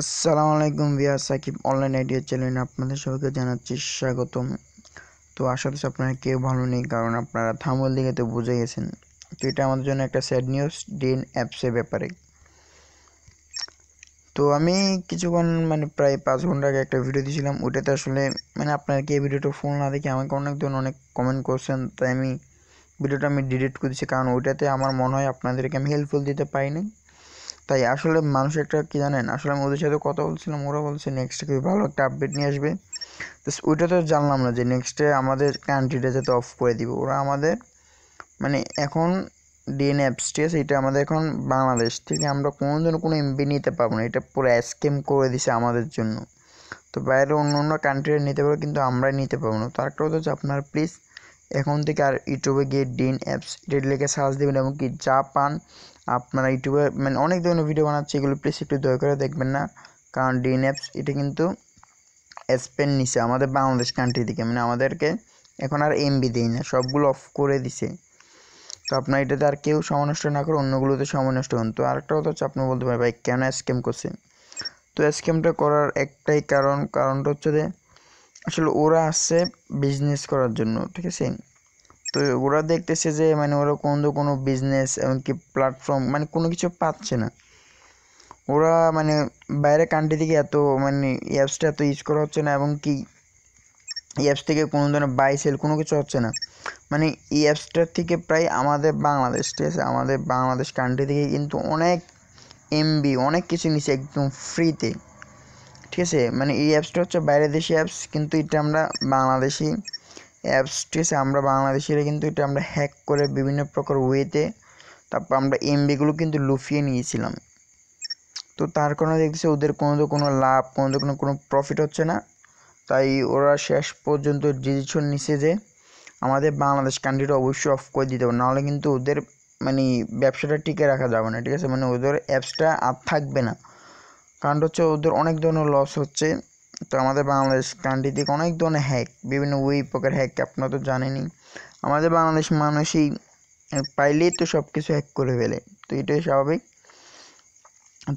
আসসালামু আলাইকুম viewers, Shakib online idea চ্যানেলে আপনাদের সবাইকে জানাচ্ছি স্বাগতম। তো আশা করছি আপনারা কেউ ভালো নেই, কারণ আপনারা থাম্বনেল দেখে তো বুঝে গেছেন। তো এটা আমাদের জন্য একটা স্যাড নিউজ ডেন অ্যাপসের ব্যাপারে। তো আমি কিছুক্ষণ প্রায় 5 ঘন্টা আগে একটা ভিডিও দিয়েছিলাম। ওইটাতে আসলে আপনারা কি এই ভিডিওটা ফুল না দেখে আমাকে অনেক কমেন্ট করছেন, তাই ভিডিওটা আমি ডিলিট করে দিয়েছি, কারণ ওইটাতে আমার মনে হয় আপনাদেরকে আমি হেল্পফুল দিতে পারিনি। তাই আসলে মানুষ একটা কী জানেন, আসলে আমি ওদের সাথে কথা বলছিলাম, ওরা বলছে নেক্সটে খুবই ভালো একটা আপডেট নিয়ে আসবে। তো ওইটা তো জানলাম না যে নেক্সটে আমাদের কান্ট্রিটা যাতে অফ করে দিব ওরা আমাদের, এখন ডিএন অ্যাপস, ঠিক আছে, এটা আমাদের এখন বাংলাদেশ থেকে আমরা কোনো এমবি নিতে পারবো না। এটা পুরো স্ক্যাম করে দিছে আমাদের জন্য। তো বাইরে অন্য কান্ট্রিরা নিতে পারবো, কিন্তু আমরা নিতে পারবো না। তো আরেকটা কথা হচ্ছে, আপনারা প্লিজ এখন থেকে আর ইউটিউবে গিয়ে ডিএন অ্যাপস এটা লিখে সার্চ দেবেন, এবং কি যা পান আপনারা ইউটিউবে অনেক ধরনের ভিডিও বানাচ্ছে, এগুলো প্লিজ একটু দয়া করে দেখবেন না। কারণ ডিএন অ্যাপস এটা কিন্তু স্পেন নিছে আমাদের বাংলাদেশ কান্ট্রি থেকে, আমাদেরকে এখন আর এমবি দেয় না, সবগুলো অফ করে দিছে। তো আপনার এটাতে আর কেউ সময় নষ্ট না করে অন্যগুলোতে সময় নষ্ট করুন। তো আরেকটা কথা হচ্ছে, আপনি বলতে পারেন ভাই কেন স্ক্যাম করছে। তো স্ক্যামটা করার একটাই কারণটা হচ্ছে যে আসলে ওরা আসছে বিজনেস করার জন্য, ঠিক আছে। তো ওরা দেখতেছে যে ওরা কোনো বিজনেস এমনকি প্ল্যাটফর্ম কোনো কিছু পাচ্ছে না। ওরা বাইরে কান্ট্রি থেকে এত অ্যাপসটা এত ইউজ করা হচ্ছে না, এবং কি অ্যাপস থেকে কোনো ধরনের বাই সেল কোনো কিছু হচ্ছে না। এই অ্যাপসটার থেকে প্রায় আমাদের বাংলাদেশ, ঠিক আছে, আমাদের বাংলাদেশ কান্ট্রি থেকে কিন্তু অনেক এমবি অনেক কিছু নিচ্ছে একদম ফ্রিতে, ঠিক আছে। এই অ্যাপসটা হচ্ছে বাইরের দেশি অ্যাপস, কিন্তু এটা আমরা বাংলাদেশি অ্যাপস, ঠিক আছে, আমরা বাংলাদেশিরা কিন্তু এটা আমরা হ্যাক করে বিভিন্ন প্রকার ওয়েতে তারপর আমরা এমবিগুলো কিন্তু লুফিয়ে নিয়েছিলাম। তো তার কারণে দেখতেছি ওদের কোনো লাভ কোনো প্রফিট হচ্ছে না। তাই ওরা শেষ পর্যন্ত ডিসিশন নিছে যে আমাদের বাংলাদেশ কান্ট্রিটা অবশ্যই অফ করে দিতে হবে, নাহলে কিন্তু ওদের ব্যবসাটা টিকে রাখা যাবে না, ঠিক আছে। ওদের অ্যাপসটা আর থাকবে না। কারণটা হচ্ছে ওদের অনেক ধরনের লস হচ্ছে। তো আমাদের বাংলাদেশ কান্ট্রি থেকে অনেক ধরনের হ্যাক, বিভিন্ন প্রকার হ্যাক আপনারা তো জানেনই। আমাদের বাংলাদেশ মানুষই পাইলেই তো সব কিছু হ্যাক করে ফেলে, তো এটাই স্বাভাবিক।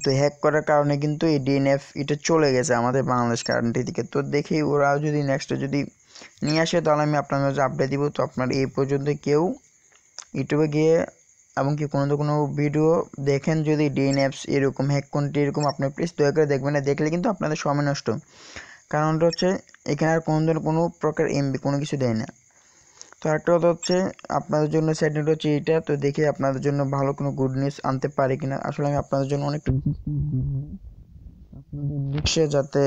তো হ্যাক করার কারণে কিন্তু এই ডিএনএফ এটা চলে গেছে আমাদের বাংলাদেশ কান্ট্রি থেকে। তো দেখি ওরা যদি নেক্সটে যদি নিয়ে আসে, তাহলে আমি আপনাদের মাঝে আপডেট দিব। তো আপনার এই পর্যন্ত কেউ ইউটিউবে গিয়ে এমনকি কোনো ভিডিও দেখেন যদি ডিএনএফস এরকম হ্যাক কোনটি এরকম, আপনি প্লিজ দয়া করে দেখবেন না, দেখলে কিন্তু আপনাদের সময় নষ্ট। কারণটা হচ্ছে এখানে আর কোনো প্রকার এমবি কোনো কিছু দেয় না। তো আরেকটা কথা হচ্ছে, আপনাদের জন্য স্যাড নিউজ হচ্ছে এইটা। তো দেখি আপনাদের জন্য ভালো কোনো গুড নিউজ আনতে পারি কিনা। আসলে আমি আপনাদের জন্য অনেকটা আপনাদের যাতে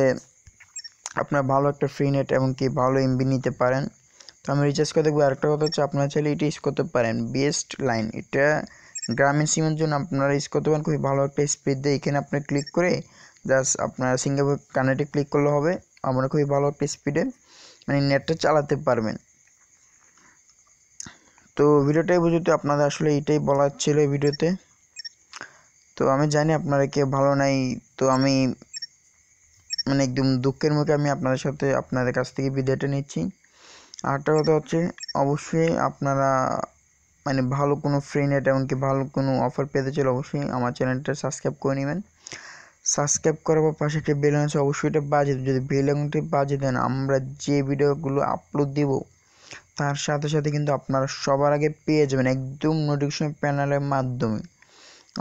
আপনার ভালো একটা ফ্রি নেট এবং কি ভালো এমবি নিতে পারেন। তো আমি রিচার্জ করে দেখবো। আরেকটা কথা হচ্ছে, আপনারা চাইলে এটা ইউজ করতে পারেন বেস্ট লাইন, এটা গ্রামীণ সিমের জন্য আপনারা ইউজ করতে পারেন। খুবই ভালো একটা স্পিড দেয়। এখানে আপনি ক্লিক করে জাস্ট আপনারা সিঙ্গাপুর কানেক্টে ক্লিক করলে হবে, আমরা খুবই ভালো একটা স্পিডে নেটটা চালাতে পারবেন। তো ভিডিওটাই বুঝতে আপনাদের আসলে এইটাই বলার ছিল এই ভিডিওতে। তো আমি জানি আপনারা কেউ ভালো নাই, তো আমি একদম দুঃখের মুখে আমি আপনাদের কাছ থেকে বিদায়টা নিচ্ছি। আরেকটা কথা হচ্ছে, অবশ্যই আপনারা ভালো কোনো ফ্রি নেট এমনকি ভালো কোনো অফার পেতে চাইলে অবশ্যই আমার চ্যানেলটা সাবস্ক্রাইব করে নেবেন। সাবস্ক্রাইব করার পর পাশে একটা বেল আছে, অবশ্যই এটা বাজিয়ে দেন। যদি বেল আইকনটি বাজিয়ে দেন, আমরা যে ভিডিওগুলো আপলোড দিব তার সাথে সাথে কিন্তু আপনারা সবার আগে পেয়ে যাবেন একদম নোটিফিকেশন প্যানেলের মাধ্যমে।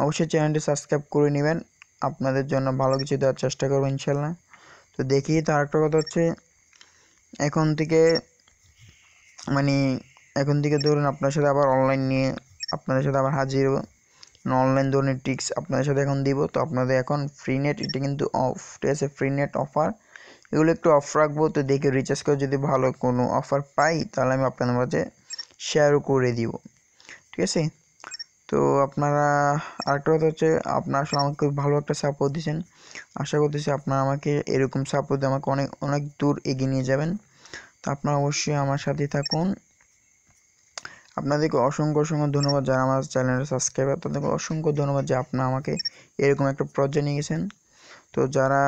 অবশ্যই চ্যানেলটি সাবস্ক্রাইব করে নেবেন, আপনাদের জন্য ভালো কিছু দেওয়ার চেষ্টা করবো ইনশাল্লাহ। তো দেখি। তো আরেকটা কথা হচ্ছে, এখন থেকে ধরুন আপনার সাথে আবার অনলাইন নিয়ে আপনাদের সাথে আবার হাজির হবো। অনলাইন ধরনের ট্রিক্স আপনাদের সাথে এখন দিব। তো আপনাদের এখন ফ্রি নেট এটা কিন্তু অফ, ঠিক আছে, ফ্রি নেট অফার এগুলো একটু অফ রাখবো। তো দেখে রিচার্জ করে যদি ভালো কোনো অফার পাই, তাহলে আমি আপনাদের মাঝে শেয়ারও করে দিব, ঠিক আছে। তো আপনারা আরেকটা কথা হচ্ছে, আপনারা আসলে আমাকে খুব ভালো একটা সাপোর্ট দিয়েছেন। আশা করতেছি আপনারা আমাকে এরকম সাপোর্ট দিয়ে আমাকে অনেক অনেক দূর এগিয়ে নিয়ে যাবেন। তো আপনারা অবশ্যই আমার সাথে থাকুন। আপনাদেরকে অসংখ্য ধন্যবাদ যারা আমার চ্যানেলের সাবস্ক্রাইবার, তাদেরকে অসংখ্য ধন্যবাদ যে আপনারা আমাকে এরকম একটা পর্যায়ে নিয়ে গেছেন। তো যারা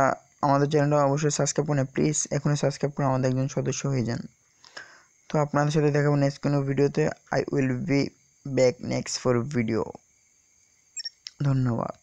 আমাদের চ্যানেলটা অবশ্যই সাবস্ক্রাইব করেন, প্লিজ এখনই সাবস্ক্রাইব করে আমাদের একজন সদস্য হয়ে যান। তো আপনাদের সাথে দেখাবো নেক্সট কোনো ভিডিওতে। I will be back next for video. ধন্যবাদ।